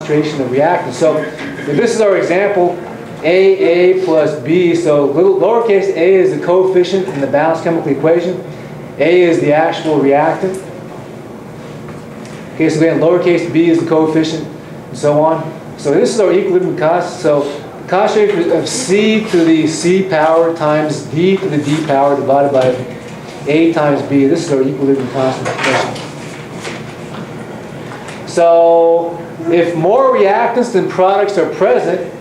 concentration of reactants. So if this is our example, A plus B, so lowercase a is the coefficient in the balanced chemical equation. A is the actual reactant. Okay, so again, lowercase b is the coefficient, and so on. So this is our equilibrium constant. So the concentration of C to the C power times D to the D power divided by A times B. This is our equilibrium constant expression. So if more reactants than products are present,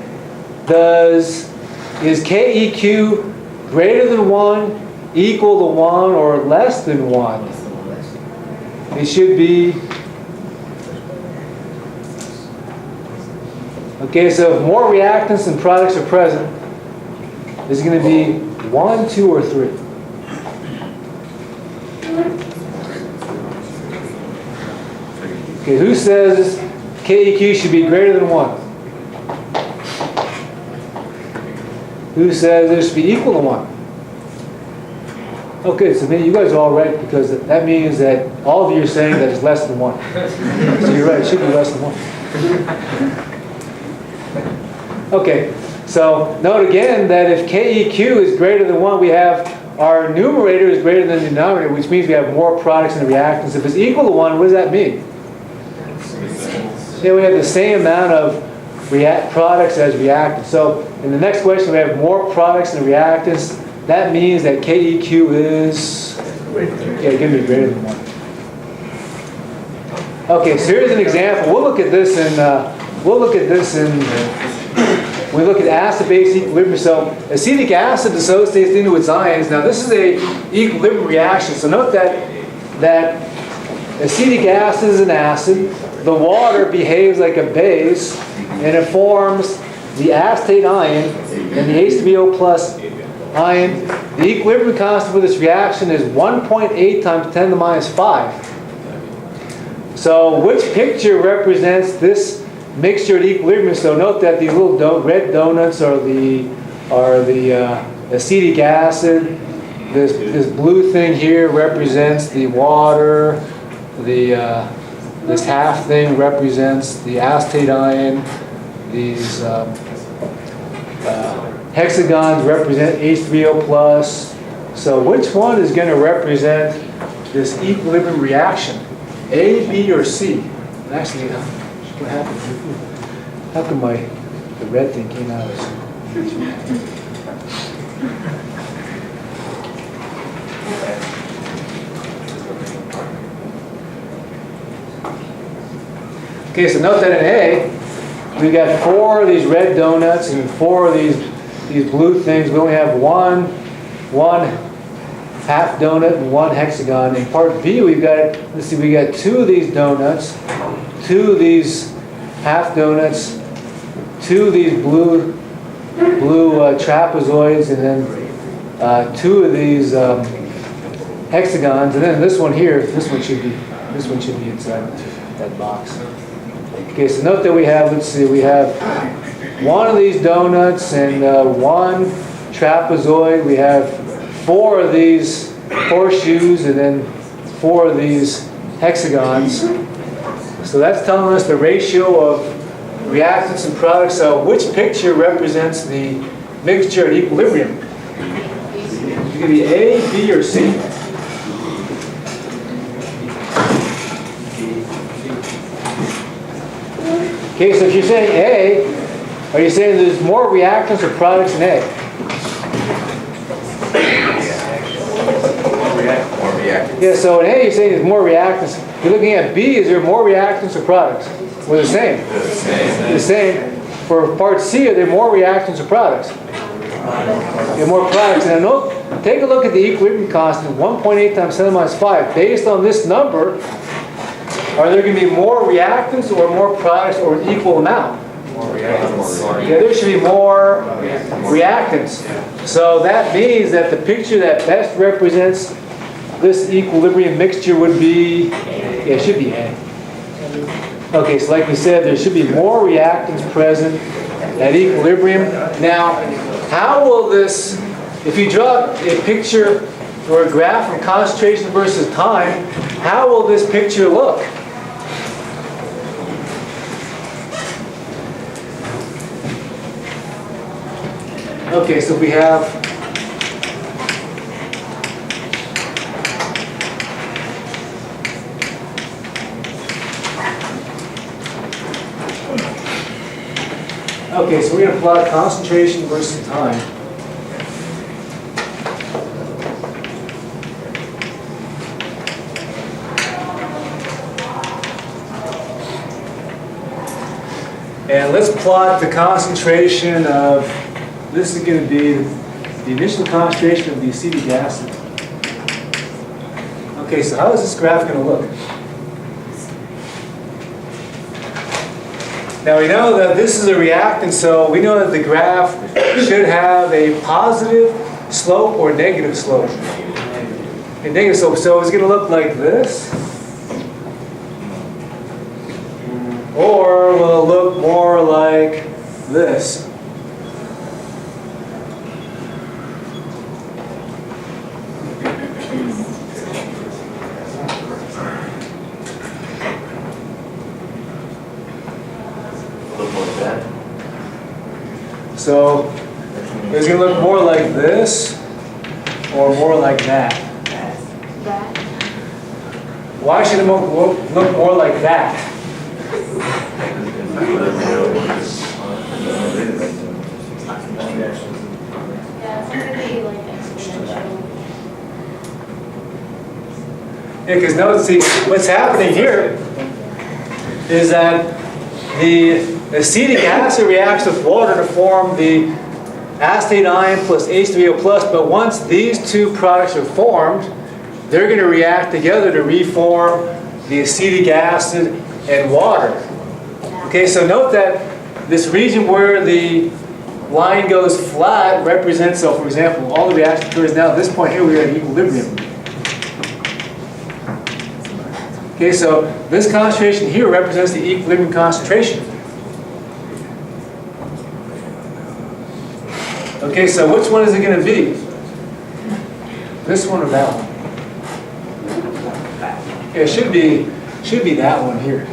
is KEQ greater than 1, equal to 1, or less than 1? It should be. Okay, so if more reactants than products are present, is it going to be 1, 2, or 3? Okay, who says KEQ should be greater than 1? Who says it should be equal to 1? Okay, so maybe you guys are all right, because that means that all of you are saying that it's less than 1. So you're right, it should be less than 1. Okay, so note again that if KEQ is greater than 1, we have our numerator is greater than the denominator, which means we have more products and reactants. If it's equal to 1, what does that mean? Yeah, we have the same amount of products as reactants. So in the next question, we have more products and reactants. That means that KEQ is going to be greater than 1. Okay, so here's an example. We'll look at this in we look at acid-base equilibrium. So acetic acid dissociates into its ions. Now this is a equilibrium reaction. So note that acetic acid is an acid. The water behaves like a base, and it forms the acetate ion and the H3O plus ion. The equilibrium constant for this reaction is 1.8 times 10 to the minus 5. So which picture represents this mixture at equilibrium? So note that these little red donuts are the acetic acid. This blue thing here represents the water. This half thing represents the acetate ion. These hexagons represent H3O plus. So which one is going to represent this equilibrium reaction? A, B, or C? Actually, what happened? How come the red thing came out of this? Okay, so note that in A, we've got 4 of these red donuts and 4 of these blue things. We only have one half donut and 1 hexagon. In part B, we got 2 of these donuts, 2 of these half donuts, 2 of these blue trapezoids, and then 2 of these hexagons, and then this one here. This one should be inside that box. Okay, so note that we have, we have 1 of these donuts and 1 trapezoid. We have 4 of these horseshoes and then 4 of these hexagons. So that's telling us the ratio of reactants and products. So which picture represents the mixture at equilibrium? It's going to be A, B, or C? Okay, so if you're saying A, are you saying there's more reactants or products in A? More reactants. Yeah, so in A you're saying there's more reactants. If you're looking at B, is there more reactants or products? Well, the same. The same. For part C, are there more reactants or products? Yeah, more products. And note, take a look at the equilibrium constant, 1.8 times 10 to the minus 5. Based on this number, are there going to be more reactants or more products or an equal amount? More reactants. Yeah, there should be more reactants. So that means that the picture that best represents this equilibrium mixture would be, it should be A. Okay, so like we said, there should be more reactants present at equilibrium. Now, how will this, if you draw a picture or a graph from concentration versus time, how will this picture look? Okay, so we have okay, so we're going to plot concentration versus time. And let's plot the concentration of, this is going to be the initial concentration of the acetic acid. Okay, so how is this graph going to look? Now we know that this is a reactant, so we know that the graph should have a positive slope or negative slope. A negative slope, so it's going to look like this. Or will it look more like this? So it's going to look more like this or more like that. Why should it look more like that? Yeah, because notice, see, what's happening here is that the acetic acid reacts with water to form the acetate ion plus H3O+, but once these two products are formed, they're going to react together to reform the acetic acid and water. Okay, so note that this region where the line goes flat represents, so for example, all the reaction occurs now. At this point here, we are at equilibrium. Okay, so this concentration here represents the equilibrium concentration. Okay, so which one is it going to be? This one or that one? Okay, it should be that one here.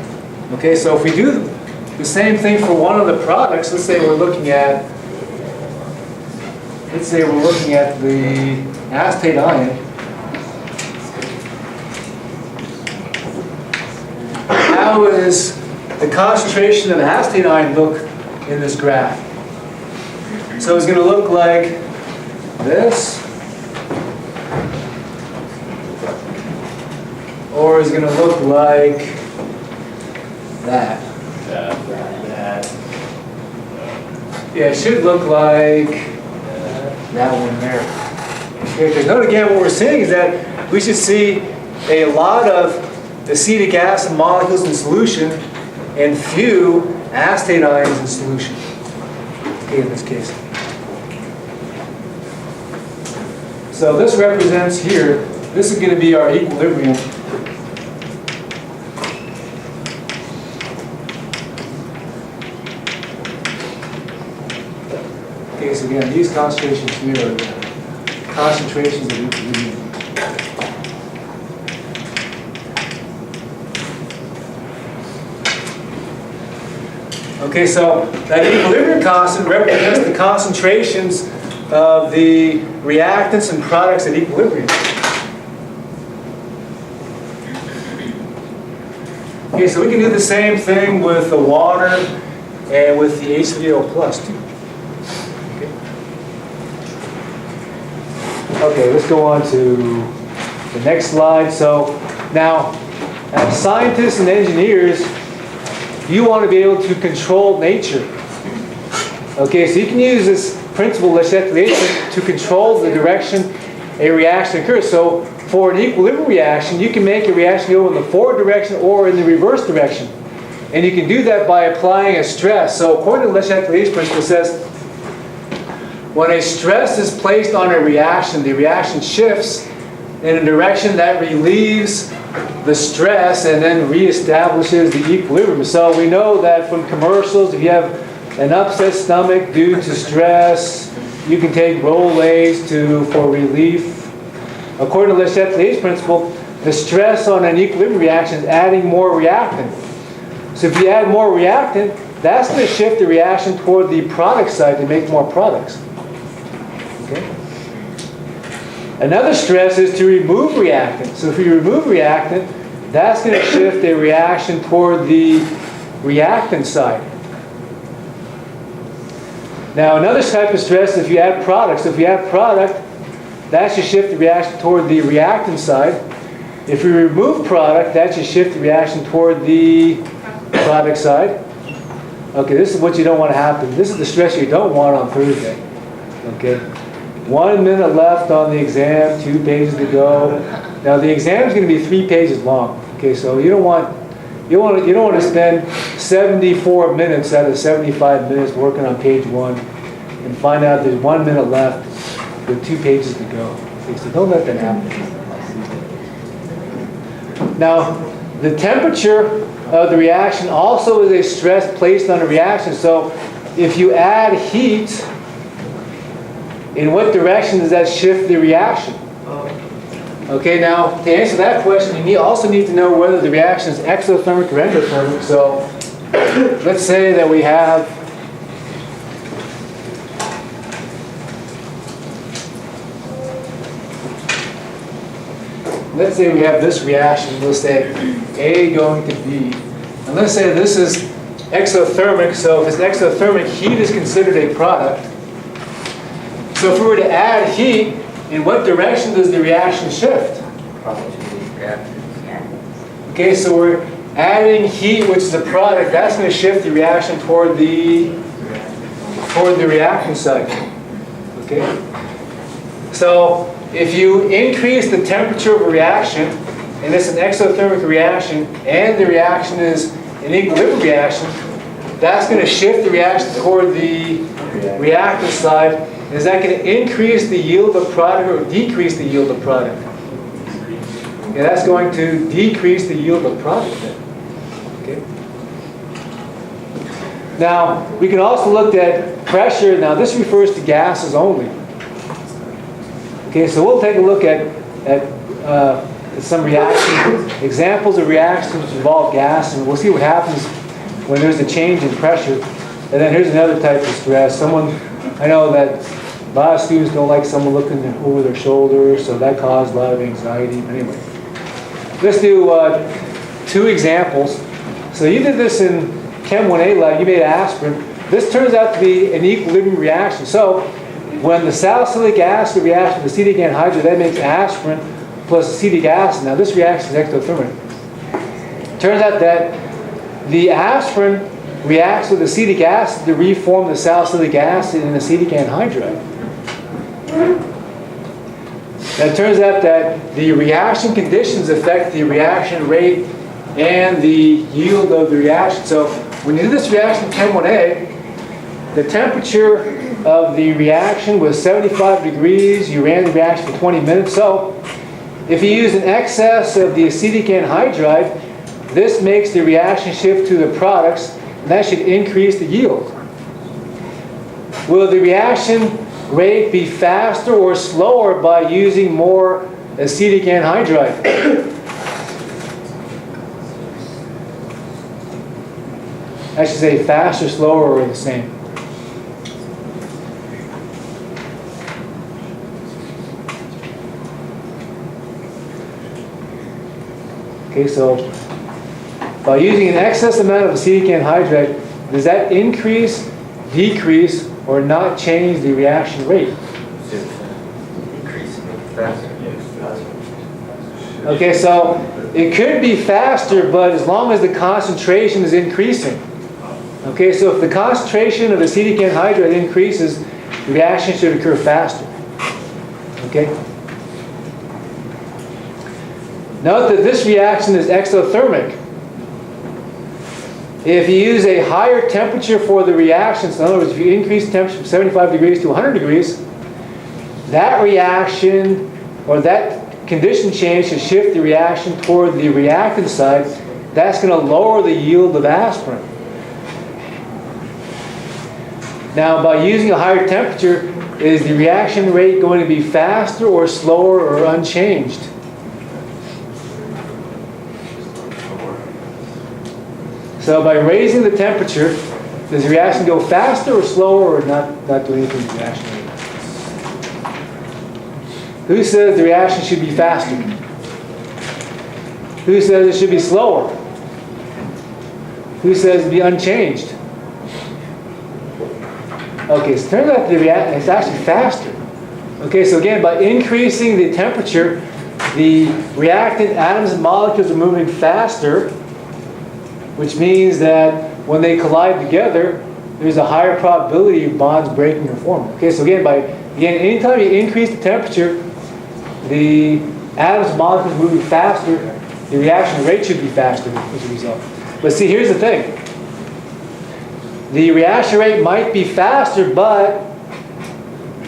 Okay, so if we do the same thing for one of the products, let's say we're looking at the acetate ion. How does the concentration of the acetate ion look in this graph? So it's going to look like this, or it's going to look like that. Yeah, it should look like that one there. Okay, because note again, what we're seeing is that we should see a lot of acetic acid molecules in solution and few acetate ions in solution. Okay, in this case. So this represents here, this is going to be our equilibrium. Okay, so again, these concentrations here are the concentrations of equilibrium. Okay, so that equilibrium constant represents the concentrations of the reactants and products at equilibrium. Okay, so we can do the same thing with the water and with the H3O+ too. Okay, let's go on to the next slide. So now, as scientists and engineers, you want to be able to control nature. Okay, so you can use this principle, Lecture, to control the direction a reaction occurs. So for an equilibrium reaction, you can make a reaction go in the forward direction or in the reverse direction. And you can do that by applying a stress. So according to Leclerc's principle, it says, when a stress is placed on a reaction, the reaction shifts in a direction that relieves the stress and then reestablishes the equilibrium. So we know that from commercials, if you have an upset stomach due to stress, you can take Rolaids for relief. According to Leclerc's principle, the stress on an equilibrium reaction is adding more reactant. So if you add more reactant, that's going to shift the reaction toward the product side to make more products. Okay. Another stress is to remove reactant. So if you remove reactant, that's going to shift a reaction toward the reactant side. Now another type of stress is if you add product. So if you add product, that should shift the reaction toward the reactant side. If we remove product, that should shift the reaction toward the product side. Okay, this is what you don't want to happen. This is the stress you don't want on Thursday. Okay, 1 minute left on the exam, 2 pages to go. Now the exam is going to be 3 pages long. Okay, so you don't want to spend 74 minutes out of 75 minutes working on page 1 and find out there's 1 minute left with 2 pages to go. Okay, so don't let that happen. Now, the temperature of the reaction also is a stress placed on the reaction. So if you add heat, in what direction does that shift the reaction? Okay, now to answer that question, you also need to know whether the reaction is exothermic or endothermic. So let's say that we have this reaction. Let's say A going to B. And let's say this is exothermic. So if it's exothermic, heat is considered a product. So if we were to add heat, in what direction does the reaction shift? Okay, so we're adding heat, which is a product. That's going to shift the reaction toward the reactant side. Okay. So if you increase the temperature of a reaction, and it's an exothermic reaction, and the reaction is an equilibrium reaction, that's going to shift the reaction toward the reactant side. Is that going to increase the yield of product or decrease the yield of product? Yeah, that's going to decrease the yield of product then. Okay. Now, we can also look at pressure. Now, this refers to gases only. Okay, so we'll take a look at some reactions, examples of reactions which involve gas, and we'll see what happens when there's a change in pressure. And then here's another type of stress. I know that a lot of students don't like someone looking over their shoulder, so that causes a lot of anxiety. Anyway, let's do 2 examples. So you did this in Chem1A lab, you made aspirin. This turns out to be an equilibrium reaction. So when the salicylic acid reacts with acetic anhydride, that makes aspirin plus acetic acid. Now this reaction is exothermic. Turns out that the aspirin reacts with acetic acid to reform the salicylic acid in acetic anhydride. Now it turns out that the reaction conditions affect the reaction rate and the yield of the reaction. So when you do this reaction in Chem1A, the temperature of the reaction was 75 degrees. You ran the reaction for 20 minutes. So if you use an excess of the acetic anhydride, this makes the reaction shift to the products, and that should increase the yield. Will the reaction rate be faster or slower by using more acetic anhydride? I should say faster, slower, or the same. Okay, so by using an excess amount of acetic anhydride, does that increase, decrease, or not change the reaction rate? Increase faster. Okay, so it could be faster, but as long as the concentration is increasing. Okay, so if the concentration of acetic anhydride increases, the reaction should occur faster. Okay? Note that this reaction is exothermic. If you use a higher temperature for the reaction, so in other words, if you increase the temperature from 75 degrees to 100 degrees, that reaction or that condition change should shift the reaction toward the reactant side. That's going to lower the yield of aspirin. Now, by using a higher temperature, is the reaction rate going to be faster or slower or unchanged? So by raising the temperature, does the reaction go faster or slower or not do anything to the reaction rate? Who says the reaction should be faster? Who says it should be slower? Who says it be unchanged? Okay, so it turns out the reaction is actually faster. Okay, so again, by increasing the temperature, the reactant atoms and molecules are moving faster, which means that when they collide together, there's a higher probability of bonds breaking or forming. Okay, so again, anytime you increase the temperature, the atoms and molecules moving faster, the reaction rate should be faster as a result. But see, here's the thing. The reaction rate might be faster, but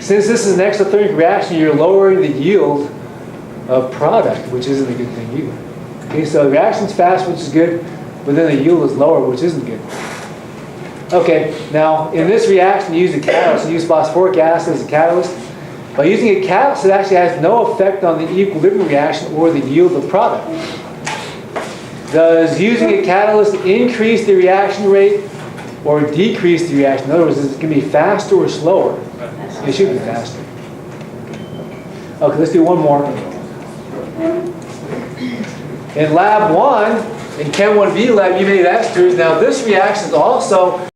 since this is an exothermic reaction, you're lowering the yield of product, which isn't a good thing either. Okay, so the reaction's fast, which is good, but then the yield is lower, which isn't good. Okay, now in this reaction, you use a catalyst. You use phosphoric acid as a catalyst. By using a catalyst, it actually has no effect on the equilibrium reaction or the yield of product. Does using a catalyst increase the reaction rate or decrease the reaction? In other words, is it going to be faster or slower? It should be faster. Okay, let's do one more. In lab 1, in Chem1B lab, you made esters. Now this reaction is also